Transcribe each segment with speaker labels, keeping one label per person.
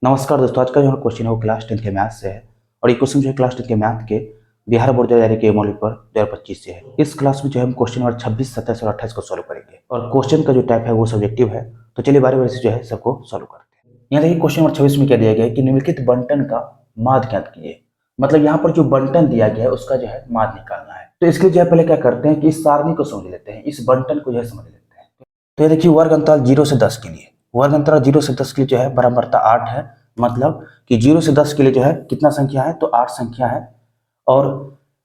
Speaker 1: नमस्कार दोस्तों, आज का जो क्वेश्चन है वो क्लास 10 के मैथ से है। और ये क्वेश्चन जो है क्लास 10 के मैथ के बिहार बोर्ड 2021 के मॉड्यूल पर 2025 से है। इस क्लास में जो है हम क्वेश्चन नंबर 26, 27 और 28 को सॉल्व करेंगे और क्वेश्चन का जो टाइप है वो सब्जेक्टिव है। तो चलिए बारी बारी से जो है सबको सॉल्व करते हैं। यहाँ देखिए क्वेश्चन नंबर 26 में क्या दिया गया है कि निम्नलिखित बंटन का माध्य ज्ञात कीजिए। मतलब यहाँ पर जो बंटन दिया गया है उसका जो है माध्य निकालना है। तो इसके लिए जो है पहले क्या करते हैं कि इस सारणी को समझ लेते हैं, इस बंटन को जो है समझ लेते हैं। तो ये देखिए वर्ग अंतराल 0 से 10 के लिए, वर्ग अंतराल 0 से 10 के लिए जो है बराबरता 8 है। मतलब कि 0 से 10 के लिए जो है कितना संख्या है, तो 8 संख्या है। और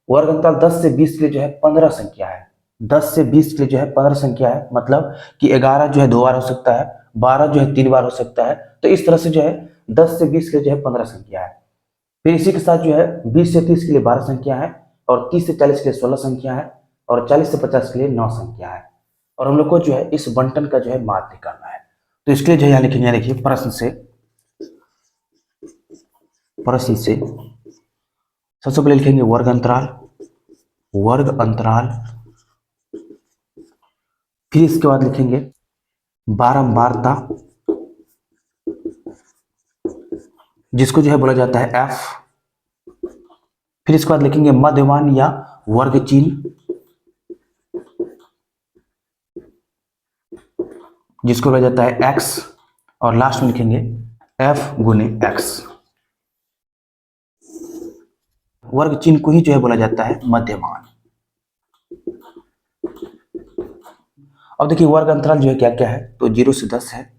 Speaker 1: वर्ग अंतराल 10 से 20 के लिए जो है 15 संख्या है। 10 से 20 के लिए जो है 15 संख्या है। मतलब कि 11 जो है 2 बार हो सकता है, 12 जो है 3 बार हो सकता है। तो इस तरह से जो है 10 से 20 के लिए जो है 15 संख्या है। फिर इसी के साथ जो है 20 से 30 के लिए 12 संख्या है, और 30 से 40 के लिए 16 संख्या है, और 40 से 50 के लिए 9 संख्या है। और हम लोग को जो है इस बंटन का जो है माध्य निकालना है। तो इसके लिए जो है यहाँ लिखेंगे, देखिए प्रश्न से सबसे पहले लिखेंगे वर्ग अंतराल, वर्ग अंतराल। फिर इसके बाद लिखेंगे बारंबारता, जिसको जो है बोला जाता है एफ। फिर इसके बाद लिखेंगे मध्यमान या वर्ग चिन्ह, जिसको बोला जाता है एक्स। और लास्ट में लिखेंगे एफ गुने एक्स। वर्ग चिन्ह को ही जो है बोला जाता है मध्यमान। अब देखिए वर्ग अंतराल जो है क्या क्या है, तो 0 से 10 है,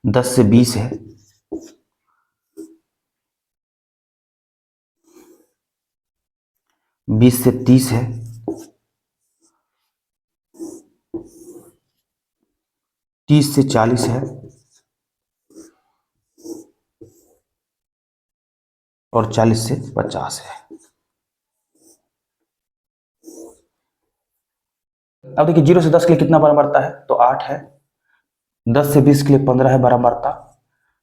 Speaker 1: 10 से 20 है, 20 से 30 है, 30 से 40 है, और 40 से 50 है। अब देखिए 0 से 10 के लिए कितना बारंबारता है, तो 8 है। 10 से 20 के लिए 15 है बारंबारता।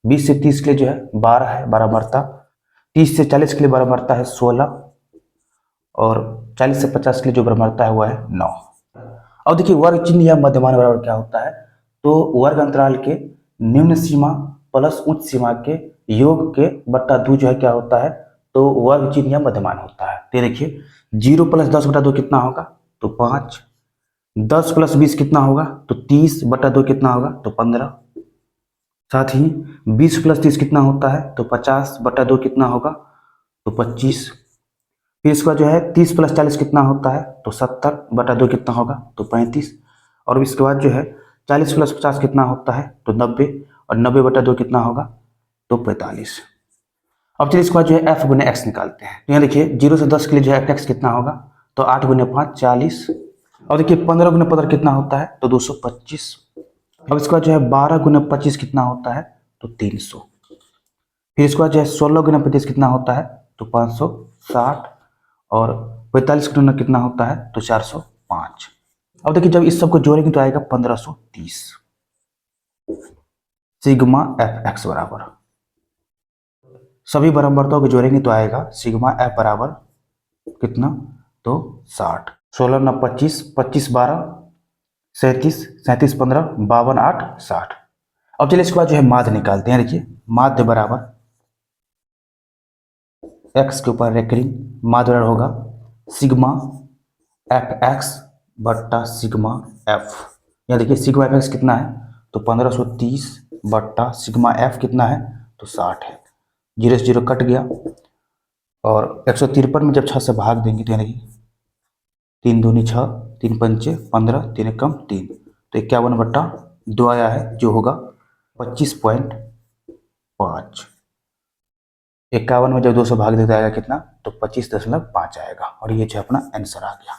Speaker 1: 20 से 30 के लिए जो है 12 है बारंबारता। 30 से 40 के लिए बारंबारता है 16, और 40 से 50 के लिए जो बारंबारता है वो है 9। अब देखिए वर्ग चिन्ह या मध्यमान बराबर क्या होता है, तो वर्ग अंतराल के निम्न सीमा प्लस उच्च सीमा के योग के बट्टा 2 जो है क्या होता है, तो वर्ग चिन्ह या मध्यमान होता है। तो देखिए 0 प्लस 10 बटा 2 कितना होगा, तो 5। 10 प्लस 20 कितना होगा, तो 30 बटा 2 कितना होगा, तो 15। साथ ही 20 प्लस 30 कितना होता है, तो 50 बटा 2 कितना होगा, तो 25। फिर इसका जो है 30 प्लस 40 कितना होता है, तो 70 बटा 2 कितना होगा, तो 35। और इसके बाद जो है 40 प्लस 50 कितना होता है, तो 90, और 90 बटा 2 कितना होगा, तो 45। अब चलिए इसके बाद जो है एफ गुने एक्स निकालते हैं। तो यहाँ देखिए 0 से 10 के लिए जो है एक्स कितना होगा, तो 8 गुने 5 40। और देखिए 15 गुने 15 कितना होता है, तो 225। अब इसके बाद जो है 12 गुने 25 कितना होता है, तो 300। फिर इसके बाद जो है 16 गुना 35 कितना होता है, तो 560। और 45 गुना कितना होता है, तो 405। अब देखिए जब इस सबको जोड़ेंगे तो आएगा 1530। सिग्मा एफ एक्स बराबर, सभी बारंबारताओं को जोड़ेंगे तो आएगा सिग्मा एफ बराबर कितना, तो 60। 16 ना 25, 25 12 37, 37 15 52 8 60। अब चलिए इसके बाद जो है माध्य निकालते हैं। देखिए माध्य बराबर एक्स के ऊपर रेकरिंग माध्य बराबर होगा सिग्मा एफ एक्स बट्टा सिग्मा एफ। यहाँ देखिए सिग्मा एफ एक्स कितना है, तो 1530 बट्टा सिग्मा एफ कितना है, तो 60 है। 0 से 0 कट गया, और 153 में जब 6 से भाग देंगे तो यानी 3 दूनी 6, 3 पंचे 15, 3 एकम 3, तो 51 बट्टा 2 आया है, जो होगा 25.5। 51 में जब 2 से भाग देता आएगा कितना, तो 25.5 आएगा, और ये जो अपना आंसर आ गया।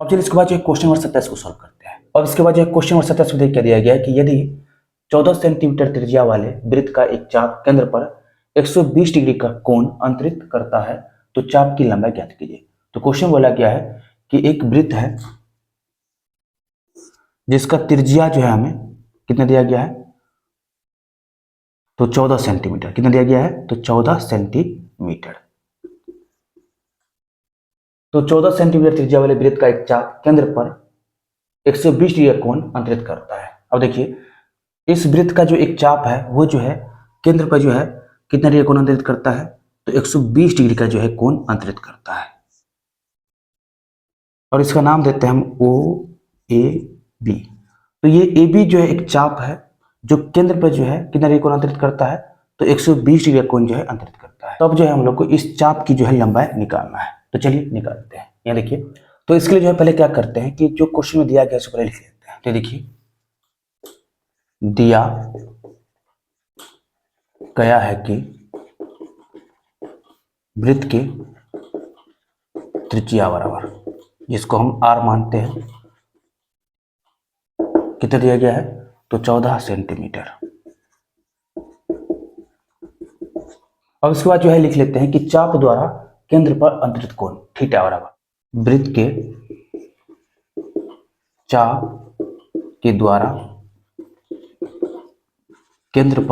Speaker 1: अब चलिए इसके बाद जो क्वेश्चन नंबर 27 को सॉल्व करते हैं। और इसके बाद जो क्वेश्चन नंबर 27 में देख क्या दिया गया है कि यदि 14 सेंटीमीटर त्रिज्या वाले वृत्त का एक चाप केंद्र पर 120 डिग्री का कोण अंतरित करता है तो चाप की लंबाई ज्ञात कीजिए। तो क्वेश्चन बोला गया है कि एक वृत्त है जिसका त्रिज्या जो है हमें कितना दिया गया है, तो 14 सेंटीमीटर। कितना दिया गया है, तो 14 सेंटीमीटर। तो 14 सेंटीमीटर त्रिज्या वाले वृत्त का एक चाप केंद्र पर 120 डिग्री का कोण अंतरित करता है। अब देखिए इस वृत्त का जो एक चाप है वो जो है केंद्र पर जो है कितना डिग्री का कोण अंतरित करता है, तो 120 डिग्री का जो है कोण अंतरित करता है। और इसका नाम देते हैं हम ओ ए बी। तो ये ए बी जो है एक चाप है जो केंद्र पर जो है कितना डिग्री कोण अंतरित करता है, तो 120 डिग्री का कोण जो है अंतरित करता है। तो अब जो है हम लोग को इस चाप की जो है लंबाई निकालना है, तो चलिए निकालते हैं। यहाँ देखिए तो इसके लिए जो है पहले क्या करते हैं कि जो क्वेश्चन में दिया गया है उसको पहले लिख लेते हैं। तो देखिए दिया गया है कि वृत्त के त्रिज्या बराबर, जिसको हम r मानते हैं, कितना दिया गया है, तो 14 सेंटीमीटर। अब इसके बाद जो है लिख लेते हैं कि चाप द्वारा केंद्र पर अंतरित कोण थीटा बराबर वृत्त के चाप के द्वारा केंद्र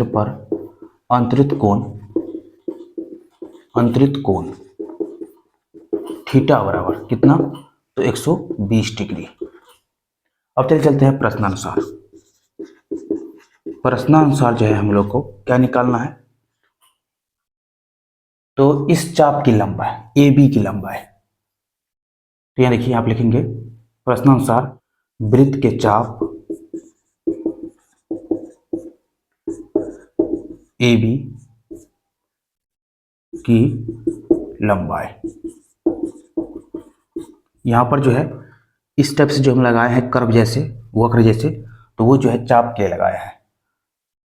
Speaker 1: पर अंतरित कोण थीटा बराबर कितना, तो 120 डिग्री। अब चलते हैं प्रश्नानुसार। प्रश्नानुसार जो है हम लोग को क्या निकालना है, तो इस चाप की लंबाई ए बी की लंबाई। तो यहां देखिए आप लिखेंगे प्रश्नानुसार वृत्त के चाप ए बी की लंबाई। यहां पर जो है इस टाइप से जो हम लगाए हैं कर्व जैसे, वक्र जैसे, तो वो जो है चाप के लगाया है।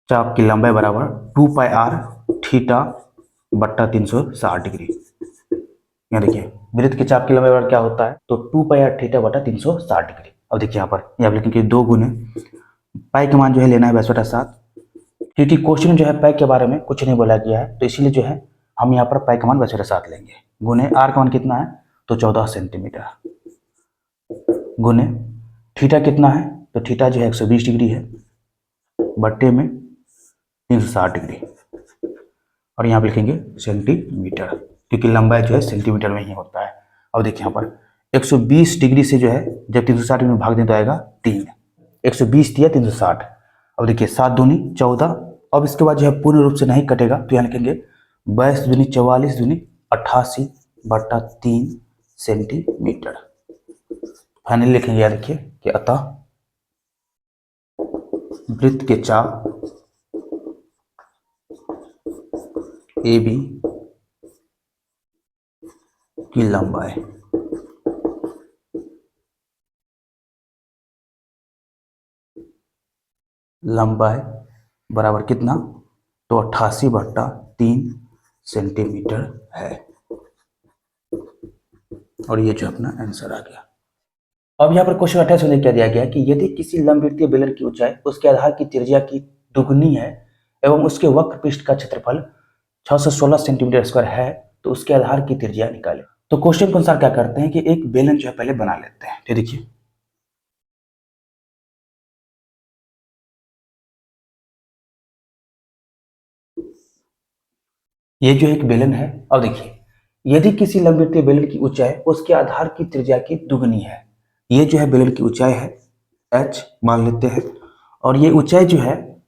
Speaker 1: चाप की लंबाई बराबर 2 पाई आर थीटा बट्टा 360 डिग्री। यहाँ देखिए वृत्त के चाप की लंबाई बराबर क्या होता है, तो 2 पाई आर थीटा बट्टा 360 डिग्री। अब देखिए यहाँ पर आप लिखेंगे 2 गुने पाई का मान जो है लेना है 22/7, क्योंकि क्वेश्चन में जो है पाई के बारे में कुछ नहीं बोला गया है, तो इसीलिए जो है हम यहाँ पर पाई का मान 22/7 लेंगे। गुने आर का मान कितना है, तो 14 सेंटीमीटर। गुने थीटा कितना है, तो थीटा जो है 120 डिग्री है बट्टे में 360 डिग्री, और यहाँ पे लिखेंगे सेंटीमीटर, क्योंकि लंबाई जो है सेंटीमीटर में ही होता है। अब देखिए यहाँ पर 120 डिग्री से जो है जब 360 डिग्री में भाग दें तो आएगा 3, 120 दिया 360। अब देखिए 7 दूनी 14। अब इसके बाद जो है पूर्ण रूप से नहीं कटेगा, तो यहाँ लिखेंगे 22 दूनी 44 दूनी 88 बट्टा 3 सेंटीमीटर। फाइनली लिखेंगे यार देखिए कि अतः वृत्त के चाप ए बी की लंबाई बराबर कितना, तो 88 बट्टा 3 सेंटीमीटर है। और ये जो अपना आंसर आ गया। अब यहाँ पर क्वेश्चन 28 में क्या दिया गया कि यदि किसी लंबवृत्तीय बेलन की ऊंचाई उसके आधार की त्रिज्या की दुगुनी है एवं उसके वक्र पृष्ठ का क्षेत्रफल 616 सेंटीमीटर स्क्वायर है, तो उसके आधार की त्रिज्या निकालें। तो क्वेश्चन के अनुसार क्या करते हैं कि एक बेलन जो है पहले बना लेते हैं। तो देखिए ये जो एक बेलन है। अब देखिए यदि किसी लंबवृत्तीय बेलन की ऊंचाई उसके आधार की त्रिज्या की दुगुनी है, ये जो है बेलन की ऊंचाई है h मान लेते हैं, और ये ऊंचाई जो है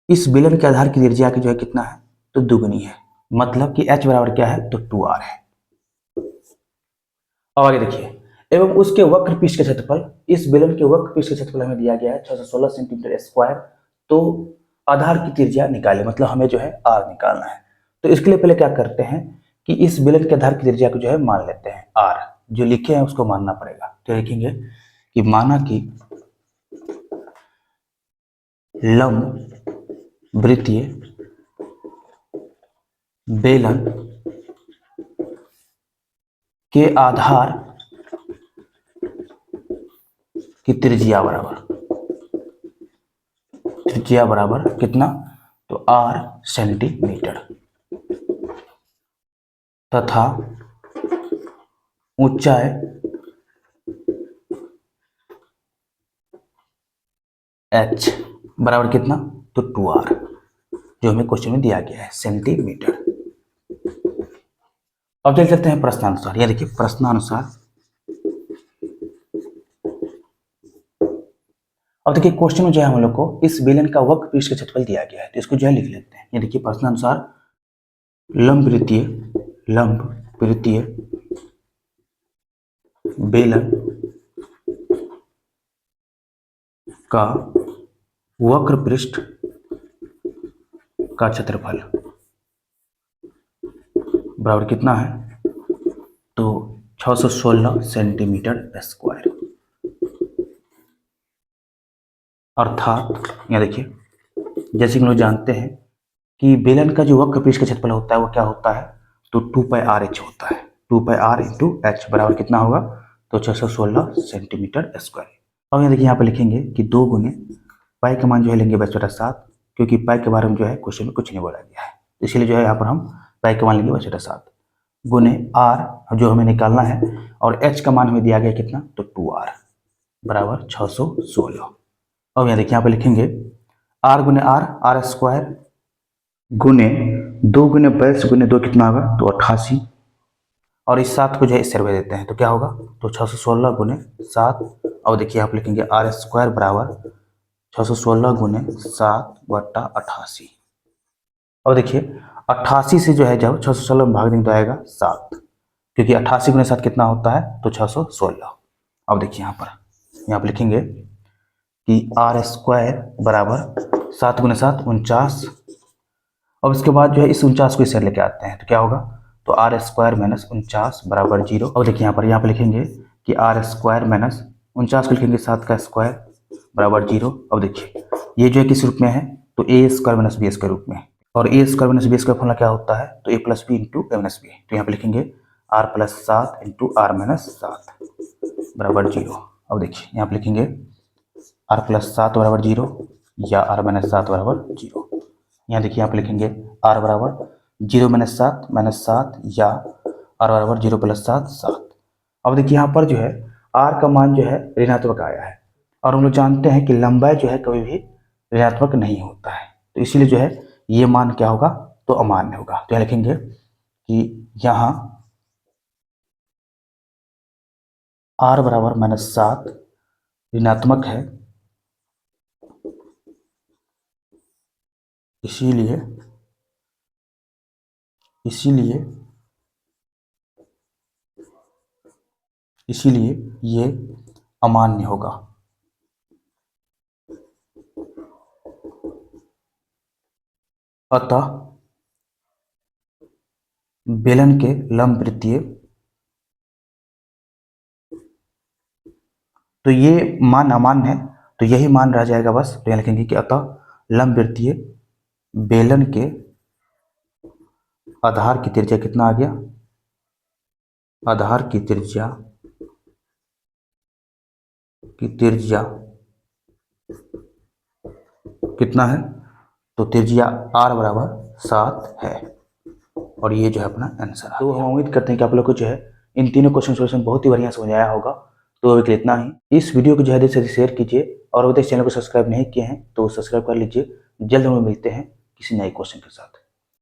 Speaker 1: इस बेलन के आधार की त्रिज्या की जो है कितना है, तो दुगुनी है, मतलब कि h बराबर क्या है, तो 2r है। अब आगे देखिए एवं उसके वक्र पृष्ठ का क्षेत्रफल, इस बेलन के वक्र पृष्ठ का क्षेत्रफल हमें दिया गया है 616 सेंटीमीटर स्क्वायर। तो आधार की त्रिज्या निकाले, मतलब हमें जो है r निकालना है। तो इसके लिए पहले क्या करते हैं कि इस बेलन के आधार की त्रिज्या को जो है मान लेते हैं r, जो लिखे हैं उसको मानना पड़ेगा। तो लिखेंगे कि माना कि लंबवृत्तीय बेलन के आधार की त्रिज्या बराबर कितना, तो r सेंटीमीटर, तथा ऊंचाई h बराबर कितना, तो 2r, जो हमें क्वेश्चन में दिया गया है सेंटीमीटर। अब देख लेते हैं प्रश्नानुसार। यह देखिए प्रश्नानुसार अब देखिए क्वेश्चन में जो है हम लोग को इस बेलन का वक्र पृष्ठ का क्षेत्रफल दिया गया है, तो इसको जो है लिख लेते हैं। ये देखिए प्रश्न अनुसार लंब वृत्तीय बेलन का वक्र पृष्ठ का क्षेत्रफल बराबर कितना है, तो 616 सेंटीमीटर स्क्वायर। अर्थात यहाँ देखिए, जैसे कि हम लोग जानते हैं कि बेलन का जो वक्र पृष्ठ का क्षेत्रफल होता है वो क्या होता है, तो 2πr/h होता है। 2πr × h बराबर कितना होगा, तो 616 सेंटीमीटर स्क्वायर। अब यहाँ देखिए, यहाँ पर लिखेंगे कि 2 गुने पाई का मान जो है लेंगे 22/7, क्योंकि पाई के बारे में जो है क्वेश्चन में कुछ नहीं बोला गया है, इसलिए जो है यहाँ पर हम पाई का मान लेंगे 22/7 गुने r जो हमें निकालना है, और h का मान हमें दिया गया कितना, तो 2r बराबर 616। अब यहाँ देखिए, यहाँ पर लिखेंगे r गुने r स्क्वायर गुने 2 गुने 22 गुने 2 कितना होगा, तो 88, और इस 7 को जो है इससे रख देते हैं तो क्या होगा, तो 616 गुने 7। अब देखिए यहाँ पर लिखेंगे r स्क्वायर बराबर 616 गुने 7/88। अब देखिए 88 से जो है जब 616 में भाग देंगे तो आएगा 7, क्योंकि 88 गुने 7 कितना होता है, तो 616। अब देखिए यहाँ पर लिखेंगे कि r स्क्वायर बराबर 7 गुने 7 49। अब इसके बाद जो है इस 49 को इससे लेके आते हैं तो क्या होगा, तो r स्क्वायर माइनस 49 बराबर 0। अब देखिए यहाँ पर लिखेंगे कि r स्क्वायर माइनस 49 को लिखेंगे 7 का स्क्वायर बराबर 0। अब देखिए ये जो है किस रूप में है, तो a स्क्वायर माइनस b के रूप में, और a स्क्वायर माइनस b का फॉर्मूला क्या होता है, तो a plus b into a minus b. तो यहाँ पे लिखेंगे r plus 7 into r minus 7 बराबर 0। अब देखिए यहाँ पे लिखेंगे r प्लस 7 बराबर 0 या r माइनस 7 बराबर 0। यहाँ देखिए यहाँ पे लिखेंगे r बराबर 0 माइनस 7 या r बराबर 0 प्लस 7। अब देखिए यहाँ पर जो है r का मान जो है ऋणात्मक आया है, और हम लोग जानते हैं कि लंबाई जो है कभी भी ऋणात्मक नहीं होता है, तो इसीलिए जो है ये मान क्या होगा, तो अमान्य होगा। तो यहाँ लिखेंगे कि यहाँ r बराबर -7 ऋणात्मक है, इसीलिए ये अमान्य होगा। अतः बेलन के लंब वृत्तीय, तो ये मान अमान्य है तो यही मान रह जाएगा बस। तो यहाँ लिखेंगे कि अतः लंब वृत्तीय बेलन के आधार की त्रिज्या कितना आ गया, आधार की त्रिज्या कितना है, तो त्रिज्या r बराबर 7 है, और ये जो है अपना आंसर है। तो हम उम्मीद करते हैं कि आप लोग को जो है इन तीनों क्वेश्चन सोल्यूशन बहुत ही बढ़िया समझ आया होगा। तो अभी इतना ही। इस वीडियो को जो है जल्दी से शेयर कीजिए, और अभी तक चैनल को सब्सक्राइब नहीं किए हैं तो सब्सक्राइब कर लीजिए। जल्द हम मिलते हैं किसी नए क्वेश्चन के साथ।